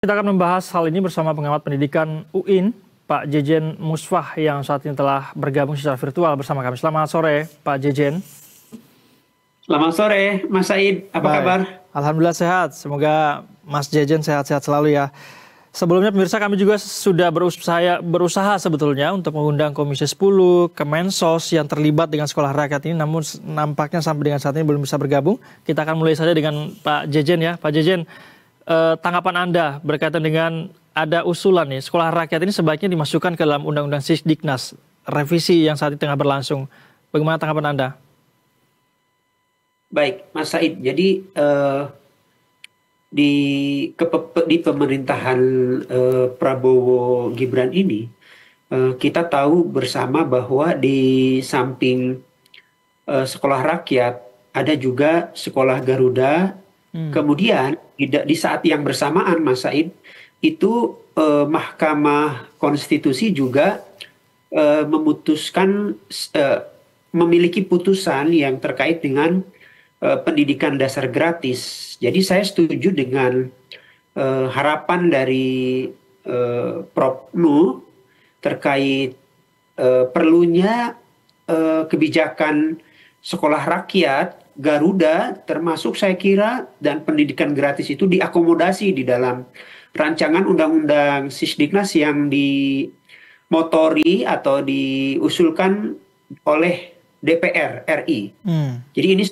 Kita akan membahas hal ini bersama pengamat pendidikan UIN, Pak Jejen Musfah, yang saat ini telah bergabung secara virtual bersama kami. Selamat sore, Pak Jejen. Selamat sore, Mas Said. Apa kabar? Alhamdulillah sehat. Semoga Mas Jejen sehat-sehat selalu ya. Sebelumnya pemirsa, kami juga sudah berusaha sebetulnya untuk mengundang Komisi 10, Kemensos yang terlibat dengan sekolah rakyat ini, namun nampaknya sampai dengan saat ini belum bisa bergabung. Kita akan mulai saja dengan Pak Jejen ya. Pak Jejen, tanggapan Anda berkaitan dengan ada usulan nih, sekolah rakyat ini sebaiknya dimasukkan ke dalam Undang-Undang Sisdiknas, revisi yang saat ini tengah berlangsung. Bagaimana tanggapan Anda? Baik, Mas Said. Jadi di pemerintahan Prabowo Gibran ini, kita tahu bersama bahwa di samping sekolah rakyat ada juga sekolah Garuda. Kemudian di saat yang bersamaan, Mas Said, itu Mahkamah Konstitusi juga memiliki putusan yang terkait dengan pendidikan dasar gratis. Jadi saya setuju dengan harapan dari Prof. Nuh terkait perlunya kebijakan sekolah rakyat, Garuda termasuk saya kira, dan pendidikan gratis itu diakomodasi di dalam rancangan Undang-Undang Sisdiknas yang dimotori atau diusulkan oleh DPR RI. Jadi ini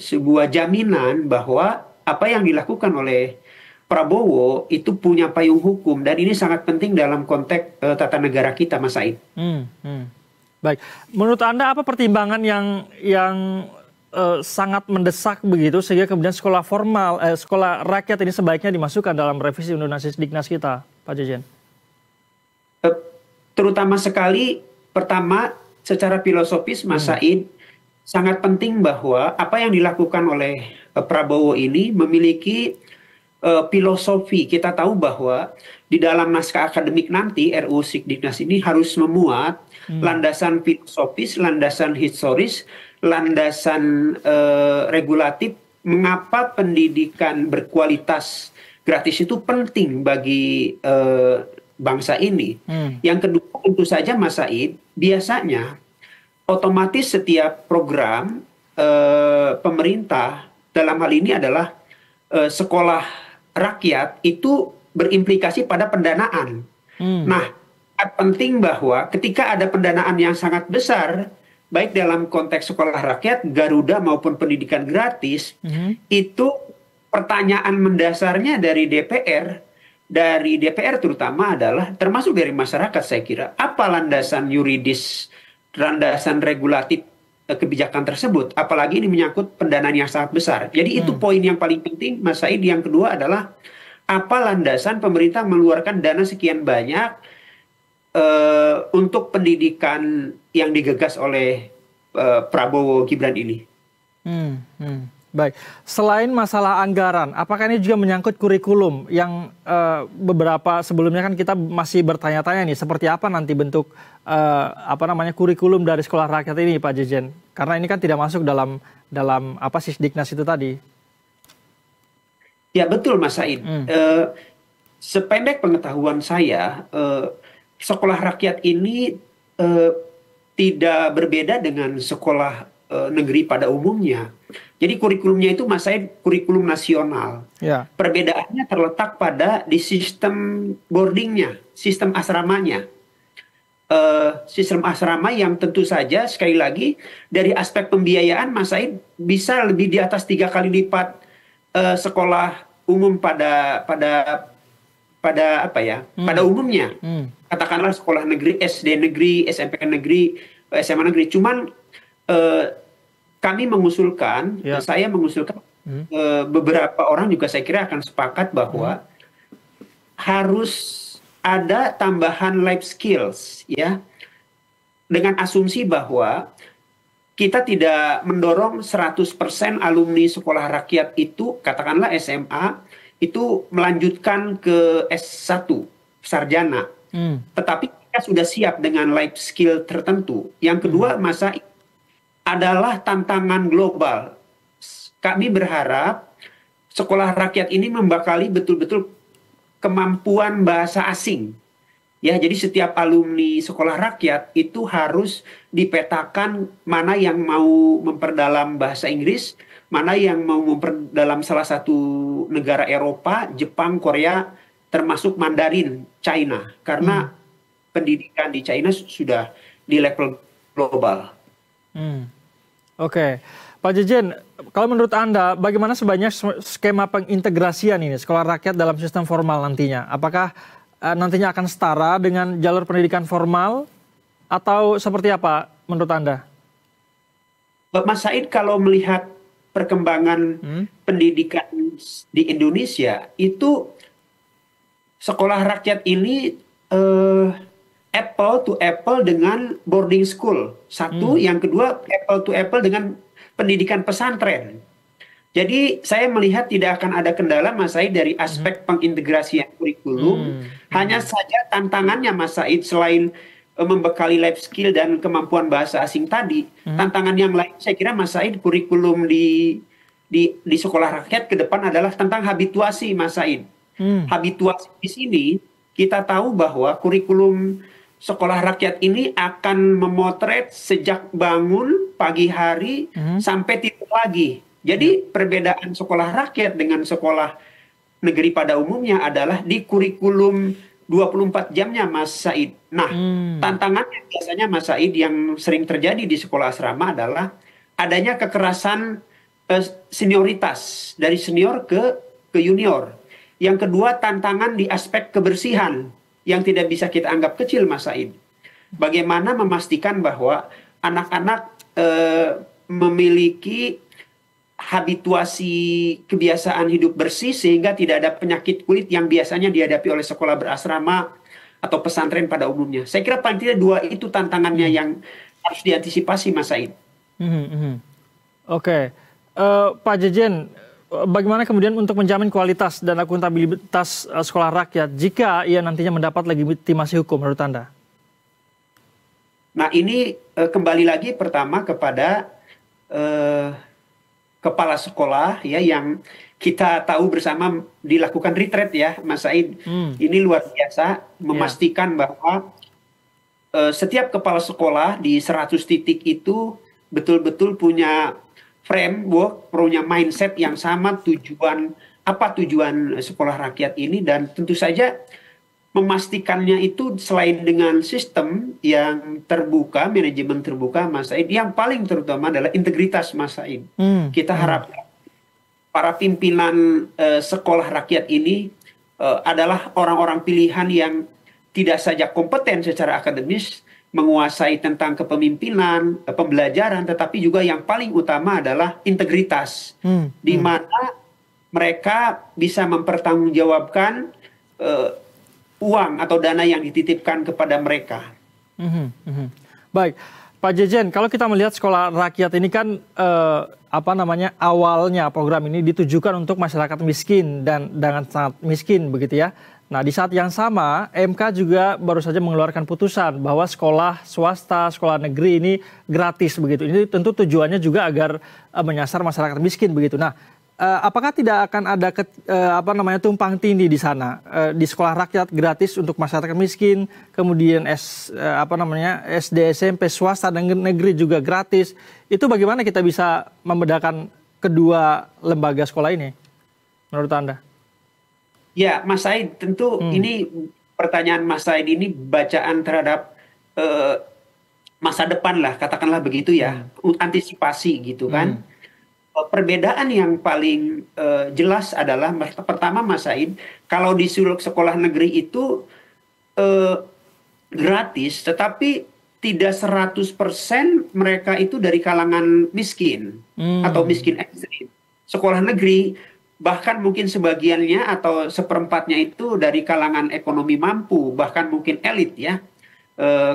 sebuah jaminan bahwa apa yang dilakukan oleh Prabowo itu punya payung hukum, dan ini sangat penting dalam konteks tata negara kita, Mas Said. Baik, menurut Anda apa pertimbangan yang sangat mendesak begitu sehingga kemudian sekolah rakyat ini sebaiknya dimasukkan dalam revisi Undang-Undang Sisdiknas kita, Pak Jejen? Terutama sekali, pertama secara filosofis, Mas Said, sangat penting bahwa apa yang dilakukan oleh Prabowo ini memiliki filosofi. Kita tahu bahwa di dalam naskah akademik nanti RUU Sisdiknas ini harus memuat landasan filosofis, landasan historis, landasan regulatif, mengapa pendidikan berkualitas gratis itu penting bagi bangsa ini. Yang kedua, tentu saja, Mas Said, biasanya otomatis setiap program pemerintah, dalam hal ini adalah sekolah rakyat, itu berimplikasi pada pendanaan. Nah, penting bahwa ketika ada pendanaan yang sangat besar, baik dalam konteks sekolah rakyat, Garuda maupun pendidikan gratis, itu pertanyaan mendasarnya dari DPR terutama adalah, termasuk dari masyarakat saya kira, apa landasan yuridis, landasan regulatif kebijakan tersebut, apalagi ini menyangkut pendanaan yang sangat besar. Jadi itu poin yang paling penting, Mas Said. Yang kedua adalah, apa landasan pemerintah mengeluarkan dana sekian banyak untuk pendidikan yang digagas oleh Prabowo Gibran ini. Baik, selain masalah anggaran, apakah ini juga menyangkut kurikulum yang beberapa sebelumnya kan kita masih bertanya-tanya nih, seperti apa nanti bentuk kurikulum dari sekolah rakyat ini, Pak Jejen? Karena ini kan tidak masuk dalam Sisdiknas itu tadi. Ya betul, Mas Said. Sependek pengetahuan saya, sekolah rakyat ini tidak berbeda dengan sekolah negeri pada umumnya. Jadi kurikulumnya itu, Mas Said, kurikulum nasional. Perbedaannya terletak pada di sistem boardingnya, sistem asramanya. Sistem asrama yang tentu saja, sekali lagi, dari aspek pembiayaan, Mas Said, bisa lebih di atas 3 kali lipat sekolah umum pada umumnya. Katakanlah sekolah negeri, SD negeri, SMP negeri, SMA negeri. Cuman kami mengusulkan, saya mengusulkan, beberapa orang juga saya kira akan sepakat bahwa harus ada tambahan life skills, ya, dengan asumsi bahwa kita tidak mendorong 100% alumni sekolah rakyat itu, katakanlah SMA, itu melanjutkan ke S1, sarjana. Tetapi kita sudah siap dengan life skill tertentu. Yang kedua, Mas Said, adalah tantangan global. Kami berharap sekolah rakyat ini membekali betul-betul kemampuan bahasa asing. Ya, jadi setiap alumni sekolah rakyat itu harus dipetakan mana yang mau memperdalam bahasa Inggris, mana yang mau memperdalam salah satu negara Eropa, Jepang, Korea, termasuk Mandarin, China. Karena pendidikan di China sudah di level global. Oke. Pak Jejen, kalau menurut Anda, bagaimana sebanyak skema pengintegrasian ini sekolah rakyat dalam sistem formal nantinya? Apakah nantinya akan setara dengan jalur pendidikan formal atau seperti apa menurut Anda? Mas Said, kalau melihat perkembangan pendidikan di Indonesia, itu sekolah rakyat ini apple to apple dengan boarding school. Satu, yang kedua apple to apple dengan pendidikan pesantren. Jadi saya melihat tidak akan ada kendala Mas Said dari aspek pengintegrasian kurikulum. Hanya saja tantangannya Mas Said selain membekali life skill dan kemampuan bahasa asing tadi, tantangan yang lain saya kira Mas Said kurikulum di sekolah rakyat ke depan adalah tentang habituasi Mas Said. Habituasi di sini kita tahu bahwa kurikulum sekolah rakyat ini akan memotret sejak bangun pagi hari sampai tidur lagi. Jadi perbedaan sekolah rakyat dengan sekolah negeri pada umumnya adalah di kurikulum 24 jamnya Mas Said. Nah, tantangannya biasanya Mas Said yang sering terjadi di sekolah asrama adalah adanya kekerasan senioritas dari senior ke junior. Yang kedua, tantangan di aspek kebersihan yang tidak bisa kita anggap kecil Mas Said. Bagaimana memastikan bahwa anak-anak memiliki habituasi kebiasaan hidup bersih sehingga tidak ada penyakit kulit yang biasanya dihadapi oleh sekolah berasrama atau pesantren pada umumnya. Saya kira paling tidak dua itu tantangannya yang harus diantisipasi Mas Said. Oke. Pak Jejen, bagaimana kemudian untuk menjamin kualitas dan akuntabilitas sekolah rakyat jika ia nantinya mendapat legitimasi hukum menurut Anda? Nah ini kembali lagi pertama kepada kepala sekolah ya yang kita tahu bersama dilakukan retreat ya Mas Said. Ini luar biasa memastikan bahwa setiap kepala sekolah di 100 titik itu betul-betul punya framework, punya mindset yang sama tujuan sekolah rakyat ini, dan tentu saja memastikannya itu selain dengan sistem yang terbuka, manajemen terbuka Mas Said, yang paling terutama adalah integritas Mas Said. Kita harapkan para pimpinan sekolah rakyat ini adalah orang-orang pilihan yang tidak saja kompeten secara akademis, menguasai tentang kepemimpinan, pembelajaran, tetapi juga yang paling utama adalah integritas, di mana mereka bisa mempertanggungjawabkan uang atau dana yang dititipkan kepada mereka. Baik, Pak Jejen, kalau kita melihat sekolah rakyat ini kan awalnya program ini ditujukan untuk masyarakat miskin dan dengan sangat miskin begitu ya. Nah, di saat yang sama MK juga baru saja mengeluarkan putusan bahwa sekolah swasta, sekolah negeri ini gratis begitu. Ini tentu tujuannya juga agar menyasar masyarakat miskin begitu. Nah, apakah tidak akan ada tumpang tindih di sana di sekolah rakyat gratis untuk masyarakat miskin, kemudian SD, SMP swasta dan negeri juga gratis. Itu bagaimana kita bisa membedakan kedua lembaga sekolah ini menurut Anda? Ya, Mas Said, tentu ini pertanyaan Mas Said ini bacaan terhadap masa depan lah, katakanlah begitu ya, antisipasi gitu kan. Perbedaan yang paling jelas adalah pertama Mas Said, kalau di sekolah negeri itu gratis, tetapi tidak 100% mereka itu dari kalangan miskin atau miskin ekstrim. Sekolah negeri bahkan mungkin sebagiannya atau seperempatnya itu dari kalangan ekonomi mampu, bahkan mungkin elit ya,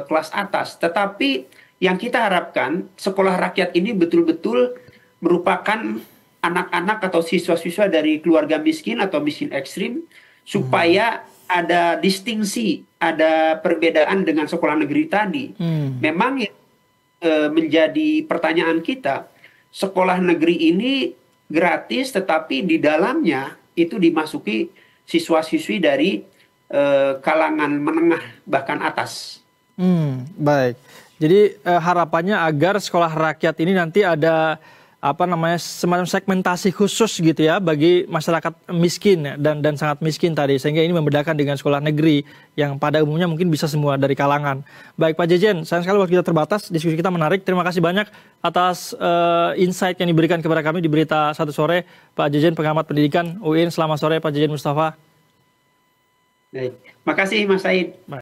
kelas atas. Tetapi yang kita harapkan sekolah rakyat ini betul-betul merupakan anak-anak atau siswa-siswa dari keluarga miskin atau miskin ekstrim, supaya ada distingsi, ada perbedaan dengan sekolah negeri tadi. Memang menjadi pertanyaan kita, sekolah negeri ini gratis, tetapi di dalamnya itu dimasuki siswa-siswi dari kalangan menengah bahkan atas. Baik. Jadi harapannya agar sekolah rakyat ini nanti ada semacam segmentasi khusus gitu ya bagi masyarakat miskin dan sangat miskin tadi, sehingga ini membedakan dengan sekolah negeri yang pada umumnya mungkin bisa semua dari kalangan. Baik Pak Jejen, sayang sekali waktu kita terbatas, diskusi kita menarik. Terima kasih banyak atas insight yang diberikan kepada kami di Berita Satu Sore, Pak Jejen, pengamat pendidikan UIN. Selamat sore Pak Jejen Mustafa. Baik. Makasih Mas Said.